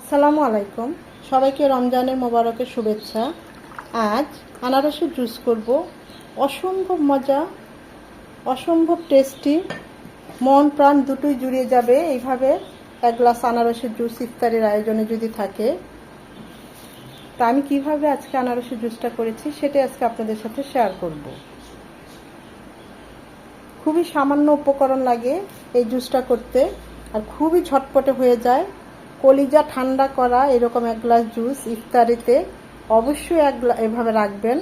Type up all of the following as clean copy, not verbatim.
আসসালামু আলাইকুম, সবাইকে রমজানের মোবারকের শুভেচ্ছা। আজ আনারসের জুস করব। অসম্ভব মজা, অসম্ভব টেস্টি, মন প্রাণ দুটোই জুড়িয়ে যাবে এইভাবে এক গ্লাস আনারসের জুস ইফতারের আয়োজনে যদি থাকে। তা আমি কিভাবে আজকে আনারসের জুসটা করেছি সেটাই আজকে আপনাদের সাথে শেয়ার করব। খুবই সামান্য উপকরণ লাগে এই জুসটা করতে, আর খুবই ঝটপটে হয়ে যায়। কলিজা ঠান্ডা করা এরকম এক গ্লাস জুস ইফতারিতে অবশ্যই এভাবে রাখবেন।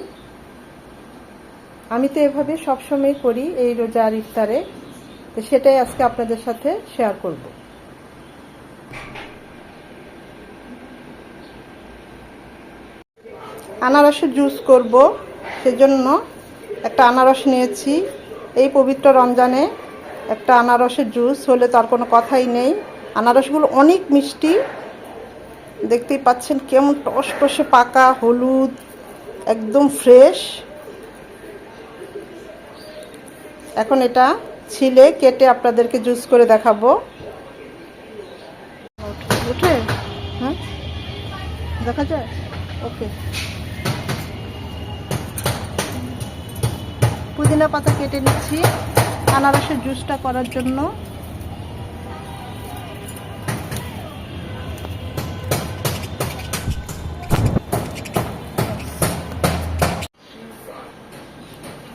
আমি তো এভাবে সবসময় করি এই রোজার ইফতারে, তো সেটাই আজকে আপনাদের সাথে শেয়ার করব। আনারসের জুস করব, সেজন্য একটা আনারস নিয়েছি। এই পবিত্র রমজানে একটা আনারসের জুস হলে তার কোনো কথাই নেই। আনারসগুলো অনেক মিষ্টি, দেখতেই পাচ্ছেন কেমন টসটসে পাকা হলুদ, একদম ফ্রেশ। এখন এটা ছিলে কেটে আপনাদেরকে জুস করে দেখাবো। উঠে হ্যাঁ দেখা যায়, ওকে। পুদিনা পাতা কেটে নিচ্ছি আনারসের জুসটা করার জন্য।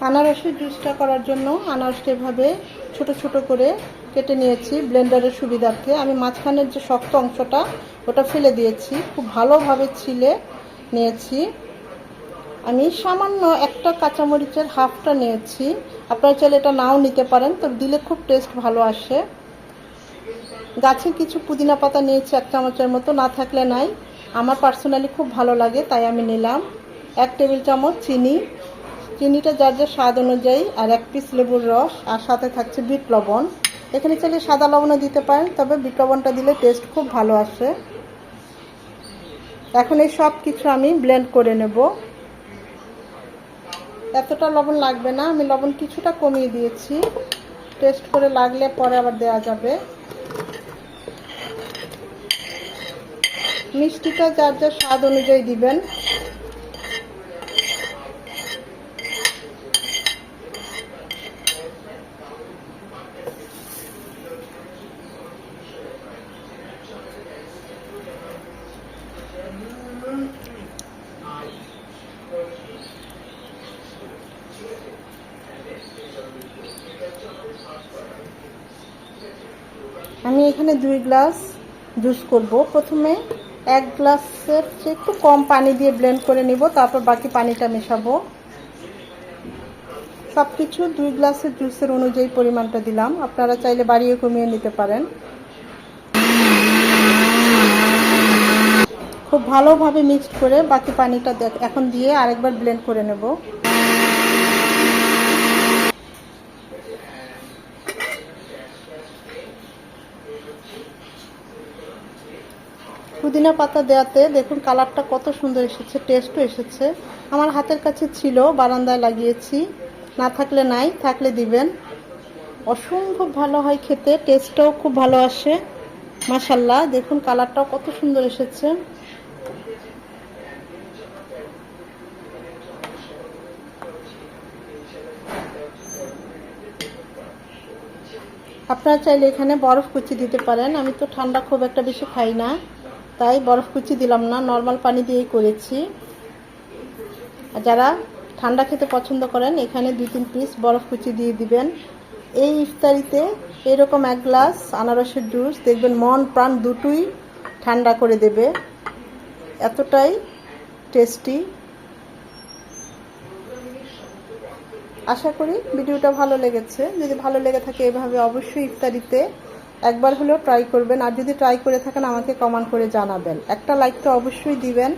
আনারসের জুসটা করার জন্য আনারসটা এভাবে ছোট ছোট করে কেটে নিয়েছি ব্লেন্ডারের সুবিধার্থে। আমি মাঝখানের যে শক্ত অংশটা ওটা ফেলে দিয়েছি, খুব ভালোভাবে ছিলে নিয়েছি। আমি সামান্য একটা কাঁচামরিচের হাফটা নিয়েছি, আপনারা চাইলে এটা নাও নিতে পারেন, তো দিলে খুব টেস্ট ভালো আসে। গাছের কিছু পুদিনা পাতা নিয়েছি 1 চামচের মতো, না থাকলে নাই। আমার পার্সোনালি খুব ভালো লাগে তাই আমি নিলাম। 1 টেবিল চামচ চিনি, চিনিটা যার যার স্বাদ অনুযায়ী, আর 1 পিস লেবুর রস, আর সাথে থাকছে বিট লবণ। এখানে চাইলে সাদা লবণও দিতে পারেন, তবে বিট লবণটা দিলে টেস্ট খুব ভালো আসে। এখন এই সব কিছু আমি ব্লেন্ড করে নেব। এতটা লবণ লাগবে না, আমি লবণ কিছুটা কমিয়ে দিয়েছি, টেস্ট করে লাগলে পরে আবার দেওয়া যাবে। মিষ্টিটা যার যার স্বাদ অনুযায়ী দিবেন। আমি এখানে 2 গ্লাস জুস করব। প্রথমে 1 গ্লাসের চেয়ে একটু কম পানি দিয়ে ব্লেন্ড করে নিব, তারপর বাকি পানিটা মেশাবো। সব কিছু 2 গ্লাসের জুসের অনুযায়ী পরিমাণটা দিলাম, আপনারা চাইলে বাড়িয়ে কমিয়ে নিতে পারেন। খুব ভালোভাবে মিক্সড করে বাকি পানিটা এখন দিয়ে আরেকবার ব্লেন্ড করে নেব। পুদিনা পাতা দেওয়াতে দেখুন কালারটা কত সুন্দর এসেছে, টেস্টও এসেছে। আমার হাতের কাছে ছিল, বারান্দায় লাগিয়েছি, না থাকলে নাই, থাকলে দিবেন। অসম্ভব ভালো হয় খেতে, টেস্টটাও খুব ভালো আসে। মাশাআল্লাহ, দেখুন কালারটাও কত সুন্দর এসেছে। আপনারা চাইলে এখানে বরফ কুচি দিতে পারেন। আমি তো ঠান্ডা খুব একটা বেশি খাই না, তাই বরফ কুচি দিলাম না, নর্মাল পানি দিয়েই করেছি। আর যারা ঠান্ডা খেতে পছন্দ করেন এখানে 2-3 পিস বরফ কুচি দিয়ে দিবেন। এই ইফতারিতে এরকম 1 গ্লাস আনারসের জুস দেখবেন মন প্রাণ দুটোই ঠান্ডা করে দেবে, এতটাই টেস্টি। আশা করি ভিডিওটা ভালো লেগেছে। যদি ভালো লেগে থাকে এভাবে অবশ্যই ইফতারিতে একবার হলেও ট্রাই করবেন, আর যদি ট্রাই করে থাকেন আমাকে কমেন্ট করে জানাবেন। একটা লাইক তো অবশ্যই দিবেন,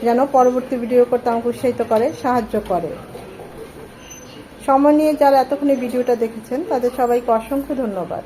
যেন পরবর্তী ভিডিও করতে আমাকে উৎসাহিত করে, সাহায্য করে। সময় নিয়ে যারা এতক্ষণ ভিডিওটা দেখেছেন তাদের সবাইকে অসংখ্য ধন্যবাদ।